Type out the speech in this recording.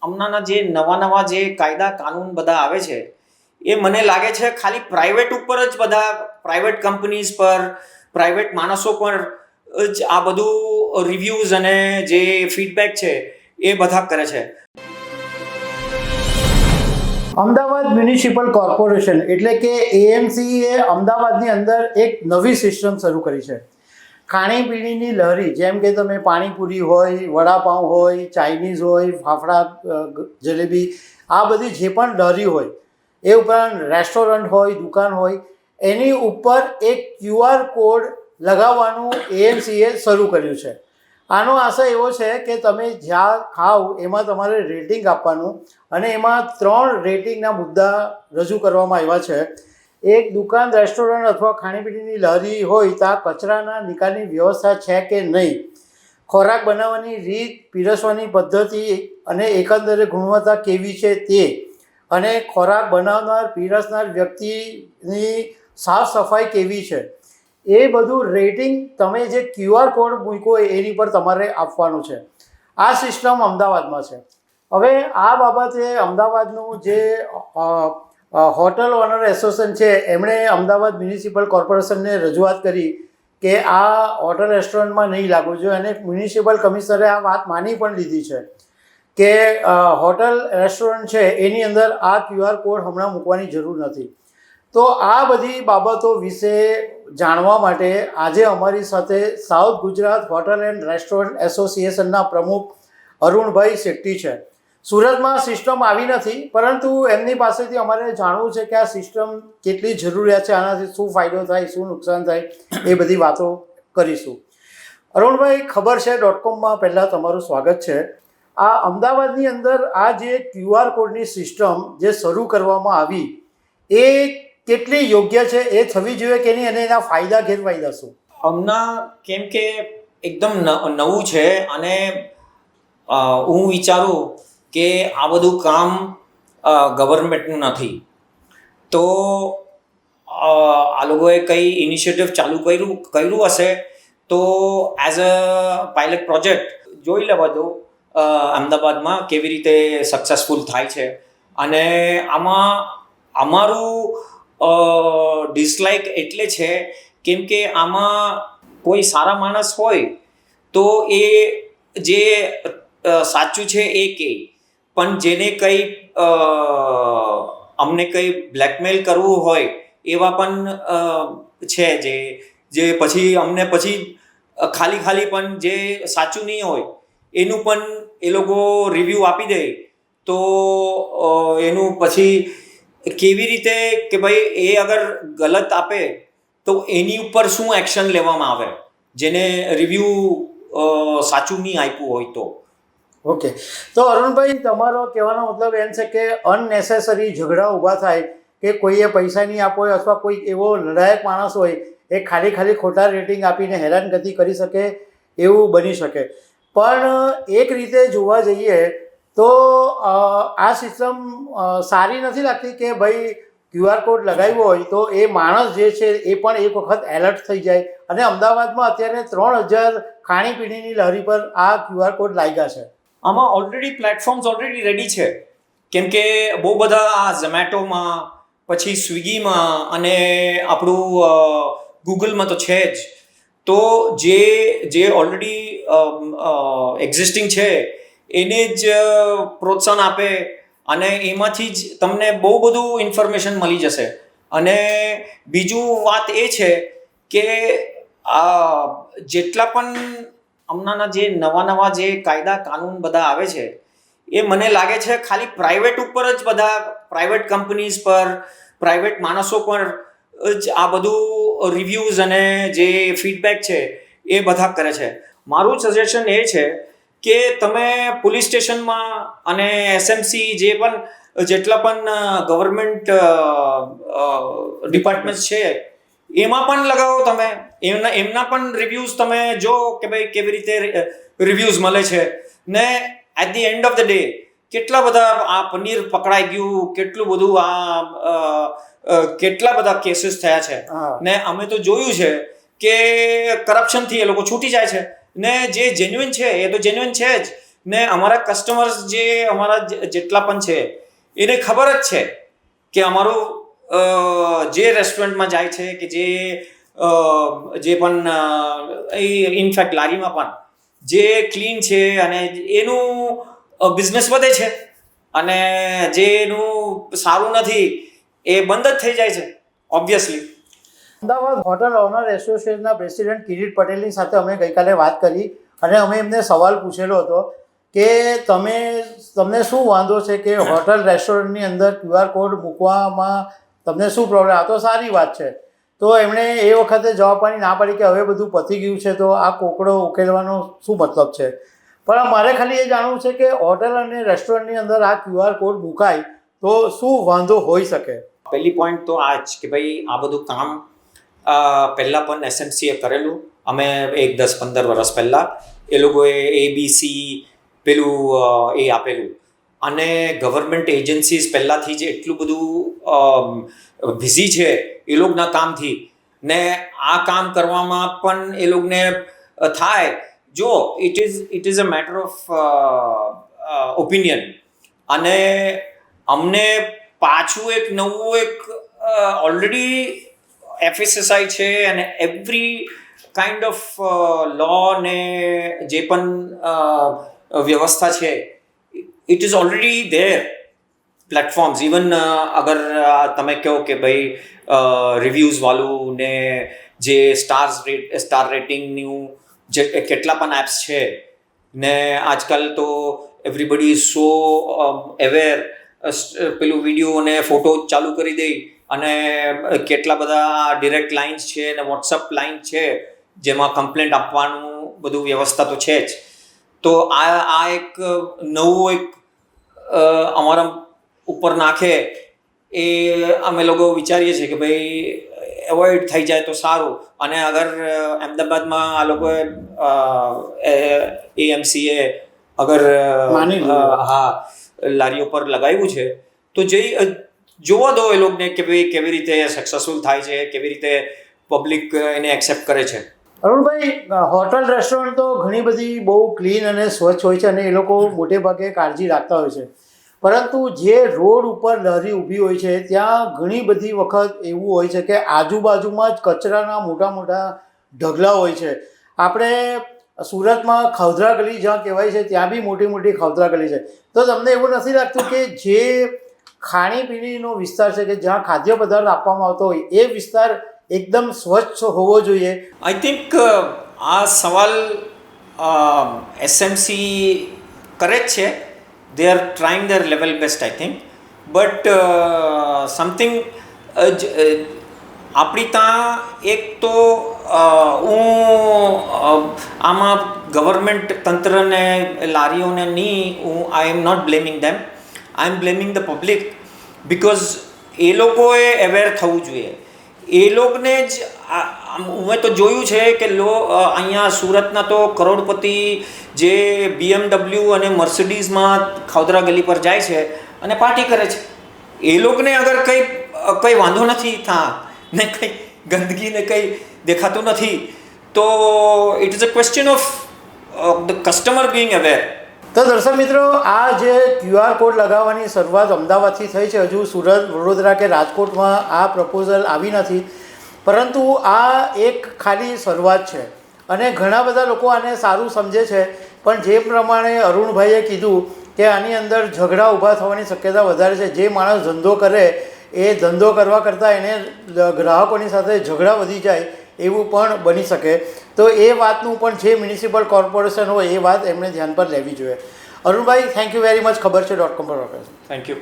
હમણાંના જે નવા જે કાયદા કાનૂન બધા આવે છે એ મને લાગે છે ખાલી પ્રાઇવેટ ઉપર જ બધા પ્રાઇવેટ કંપનીઝ પર પ્રાઇવેટ માણસો પર જ આ બધું રિવ્યૂઝ અને જે ફીડબેક છે એ બધા કરે છે. અમદાવાદ મ્યુનિસિપલ કોર્પોરેશન એટલે કે એએમસી એ અમદાવાદની અંદર એક નવી સિસ્ટમ શરૂ કરી છે. ખાણીપીણીની લહેરી, જેમ કે તમે પાણીપુરી હોય, વડાપાઉં હોય, ચાઇનીઝ હોય, ફાફડા, જલેબી, આ બધી જે પણ લહેરી હોય, એ ઉપરાંત રેસ્ટોરન્ટ હોય, દુકાન હોય, એની ઉપર એક QR કોડ લગાવવાનું એએમસીએ શરૂ કર્યું છે. આનો આશય એવો છે કે તમે જ્યાં ખાઓ એમાં તમારે રેટિંગ આપવાનું, અને એમાં 3 રેટિંગના મુદ્દા રજૂ કરવામાં આવ્યા છે. એક, દુકાન, રેસ્ટોરન્ટ અથવા ખાણીપીણીની લહેરી હોય ત્યાં કચરાના નિકાલની વ્યવસ્થા છે કે નહીં, ખોરાક બનાવવાની રીત, પીરસવાની પદ્ધતિ અને એકંદરે ગુણવત્તા કેવી છે તે, અને ખોરાક બનાવનાર પીરસનાર વ્યક્તિની સાફ સફાઈ કેવી છે, એ બધું રેટિંગ તમે જે QR કોડ મૂક્યો એની પર તમારે આપવાનું છે. આ સિસ્ટમ અમદાવાદમાં છે. હવે આ બાબતે અમદાવાદનું જે હોટલ ઓનર એસોસિએશન છે એમણે અમદાવાદ મ્યુનિસિપલ કોર્પોરેશનને રજૂઆત કરી કે આ હોટલ રેસ્ટોરન્ટમાં નહીં લાગવું જોઈએ, અને મ્યુનિસિપલ કમિશનરે આ વાત માની પણ લીધી છે કે હોટલ રેસ્ટોરન્ટ છે એની અંદર આ QR કોડ હમણાં મૂકવાની જરૂર નથી. તો આ બધી બાબતો વિશે જાણવા માટે આજે અમારી સાથે south Gujarat hotel and restaurant એસોસિએશનના પ્રમુખ અરુણભાઈ શેટ્ટી છે. સુરતમાં સિસ્ટમ આવી નથી, પરંતુ એમની પાસેથી અમારે જાણવું છે કે આ સિસ્ટમ કેટલી જરૂરિયાત છે, આનાથી શું ફાયદો થાય, શું નુકસાન થાય, એ બધી વાતો કરીશું. અરુણભાઈ, ખબર છે .comમાં પહેલાં તમારું સ્વાગત છે. આ અમદાવાદની અંદર આ જે QR કોડની સિસ્ટમ જે શરૂ કરવામાં આવી એ કેટલી યોગ્ય છે, એ થવી જોઈએ કે નહીં, અને એના ફાયદા ગેરફાયદા શું? હમણાં કેમ કે એકદમ નવું છે, અને હું વિચારું કે આ બધું કામ ગવર્મેન્ટનું નથી, તો આ લોકોએ કંઈ ઇનિશિયેટિવ ચાલુ કર્યું હશે તો એઝ અ પાયલટ પ્રોજેક્ટ જોઈ લેવા દો અમદાવાદમાં કેવી રીતે સક્સેસફુલ થાય છે. અને આમાં અમારું ડિસલાઇક એટલે છે કેમ કે આમાં કોઈ સારા માણસ હોય તો એ જે સાચું છે એ કહે, પણ જેને કંઈ અમને કંઈ બ્લેકમેલ કરવું હોય એવા પણ છે જે પછી અમને પછી ખાલી પણ જે સાચું નહીં હોય એનું પણ એ લોકો રિવ્યૂ આપી દે, તો એનું પછી કેવી રીતે કે ભાઈ એ અગર ગલત આપે તો એની ઉપર શું એક્શન લેવામાં આવે જેને રિવ્યૂ સાચું નહીં આપ્યું હોય તો. ઓકે, તો અરુણભાઈ, તમારો કહેવાનો મતલબ એમ છે કે અનનેસેસરી ઝઘડા ઊભા થાય કે કોઈએ પૈસા નહીં આપો હોય અથવા કોઈ એવો લડાયક માણસ હોય એ ખાલી ખોટા રેટિંગ આપીને હેરાનગતિ કરી શકે એવું બની શકે. પણ એક રીતે જોવા જઈએ તો આ સિસ્ટમ સારી નથી લાગતી કે ભાઈ QR કોડ લગાવ્યો હોય તો એ માણસ જે છે એ પણ એક વખત એલર્ટ થઈ જાય. અને અમદાવાદમાં અત્યારે 3000 ખાણીપીણીની લહેરી પર આ QR કોડ લાગ્યા છે. આમાં ઓલરેડી પ્લેટફોર્મ્સ ઓલરેડી રેડી છે, કેમ કે બહુ બધા આ ઝોમેટોમાં, પછી સ્વિગીમાં અને આપણું ગૂગલમાં તો છે જ. તો જે ઓલરેડી એક્ઝિસ્ટિંગ છે એને જ પ્રોત્સાહન આપે, અને એમાંથી જ તમને બહુ બધું ઇન્ફોર્મેશન મળી જશે. અને બીજું વાત એ છે કે જેટલા પણ હમણાંના જે નવા જે કાયદા કાનૂન બધા આવે છે એ મને લાગે છે ખાલી પ્રાઇવેટ ઉપર જ બધા પ્રાઇવેટ કંપનીઝ પર પ્રાઇવેટ માણસો પર જ આ બધું રિવ્યૂઝ અને જે ફીડબેક છે એ બધા કરે છે. મારું સજેશન એ છે કે તમે પોલીસ સ્ટેશનમાં અને SMC જેટલા પણ ગવર્મેન્ટ ડિપાર્ટમેન્ટ છે એમાં પણ લગાવો. તમે એમના પણ રિવ્યૂઝ તમે જો કે ભાઈ કેવી રીતે રિવ્યૂઝ મળે છે, ને at the end of the day કેટલા બધા આ પનીર પકડાઈ ગયું, કેટલું બધું કેટલા બધા કેસીસ થયા છે, ને અમે તો જોયું છે કે કરપ્શનથી એ લોકો છૂટી જાય છે, ને જે જેન્યુઇન છે એ તો જેન્યુઇન છે જ, ને અમારા કસ્ટમર્સ જે અમારા જેટલા પણ છે એને ખબર જ છે કે અમારું જે રેસ્ટોરન્ટમાં જાય છે કે જે પણ ઇનફેક્ટ લારીમાં પણ જે ક્લીન છે અને એનું બિઝનેસ વધે છે અને જે એનું સારું નથી એ બંધ જ થઈ જાય છે ઓબ્વિયસલી. અમદાવાદ હોટલ ઓનર એસોસિએશનના પ્રેસિડેન્ટ કિરીટ પટેલની સાથે અમે ગઈકાલે વાત કરી અને અમે એમને સવાલ પૂછેલો હતો કે તમને શું વાંધો છે કે હોટલ રેસ્ટોરન્ટની અંદર QR કોડ મૂકવામાં તમને શું પ્રોબ્લેમ? આ તો સારી વાત છે. તો એમણે એ વખતે જવાબ આપવાની ના પાડી કે હવે બધું પતી ગયું છે તો આ કોકડો ઉકેલવાનો શું મતલબ છે. પણ મારે ખાલી એ જાણવું છે કે હોટલ અને રેસ્ટોરન્ટની અંદર આ QR કોડ મુકાય તો શું વાંધો હોઈ શકે? પહેલી પોઈન્ટ તો આ જ કે ભાઈ આ બધું કામ પહેલાં પણ એસએમસીએ કરેલું. અમે 10-15 વર્ષ પહેલાં એ લોકોએ ABC પેલું એ આપેલું અને ગવર્મેન્ટ એજન્સીઝ પહેલાંથી જ એટલું બધું બિઝી છે એ લોકોના કામથી ને આ કામ કરવામાં પણ એ લોકોને થાય. જો it is a matter of opinion અને અમને પાછું એક નવું ઓલરેડી FSSAI છે અને એવરી કાઇન્ડ ઓફ લો ને જે પણ વ્યવસ્થા છે it is already there platforms. Even અગર તમે કહો કે ભાઈ રિવ્યૂઝ વાળું ને જે સ્ટાર રેટિંગનું જે કેટલા પણ એપ્સ છે ને આજકાલ તો એવરીબડી ઇઝ સો અવેર પેલું વિડીયો અને ફોટો ચાલુ કરી દે અને કેટલા બધા ડિરેક્ટ લાઇન્સ છે અને વોટ્સઅપ લાઇન છે જેમાં કમ્પ્લેન્ટ આપવાનું બધું વ્યવસ્થા તો છે જ. તો આ એક નવું અમારા ઉપર નાખે એ અમે લોકો વિચારીએ છીએ કે ભાઈ એવોઇડ થઈ જાય તો સારું. અને અગર અમદાવાદમાં આ લોકોએ AMCએ અગર લારીઓ પર લગાવ્યું છે તો જોવા દો એ લોકોને કે ભાઈ કેવી રીતે સક્સેસફુલ થાય છે, કેવી રીતે પબ્લિક એને એક્સેપ્ટ કરે છે. અરુણભાઈ, હોટલ રેસ્ટોરન્ટ તો ઘણી બધી બહુ ક્લીન અને સ્વચ્છ હોય છે અને એ લોકો મોટે ભાગે કાળજી રાખતા હોય છે. પરંતુ જે રોડ ઉપર લારી ઊભી હોય છે ત્યાં ઘણી બધી વખત એવું હોય છે કે આજુબાજુમાં જ કચરાના મોટા મોટા ઢગલા હોય છે. આપણે સુરતમાં ખવદરા ગલી જ્યાં કહેવાય છે ત્યાં બી મોટી મોટી ખવદરા ગલી છે. તો તમને એવું નથી લાગતું કે જે ખાણીપીણીનો વિસ્તાર છે કે જ્યાં ખાદ્ય પદાર્થ આપવામાં આવતો હોય એ વિસ્તાર એકદમ સ્વચ્છ હોવો જોઈએ? આઈ થિંક આ સવાલ SMC કરે જ છે. they are trying their level best I think but something આપણી ત્યાં એક તો હું આમાં ગવર્મેન્ટ તંત્રને લારીઓને નહીં I am not blaming them, I am blaming the public because એ લોકોએ અવેર થવું જોઈએ. એ લોકોને જ મેં તો જોયું છે કે અહીંયા સુરતના તો કરોડપતિ જે BMW અને મર્સિડીઝમાં ખવદરા ગલી પર જાય છે અને પાર્ટી કરે છે. એ લોકોને અગર કંઈ વાંધો નથી ત્યાં ને કંઈ ગંદકી ને કંઈ દેખાતું નથી તો it is a question of the customer Bing aware. તો દર્શક મિત્રો, આ જે QR કોડ લગાવવાની શરૂઆત અમદાવાદથી થઈ છે. હજુ સુરત, વડોદરા કે રાજકોટમાં આ પ્રપોઝલ આવી નથી, પરંતુ આ એક ખાલી શરૂઆત છે અને ઘણા બધા લોકો આને સારું સમજે છે. પણ જે પ્રમાણે અરુણભાઈએ કીધું કે આની અંદર ઝઘડા ઊભા થવાની શક્યતા વધારે છે. જે માણસ ધંધો કરે એ ધંધો કરવા કરતાં એને ગ્રાહકોની સાથે ઝઘડા વધી જાય એવું પણ બની શકે. તો એ વાતનું પણ જે મ્યુનિસિપલ કોર્પોરેશન હોય એ વાત એમણે ધ્યાન પર લેવી જોઈએ. Arunbhai, thank you very much. ખબર છે .com પર. Thank you.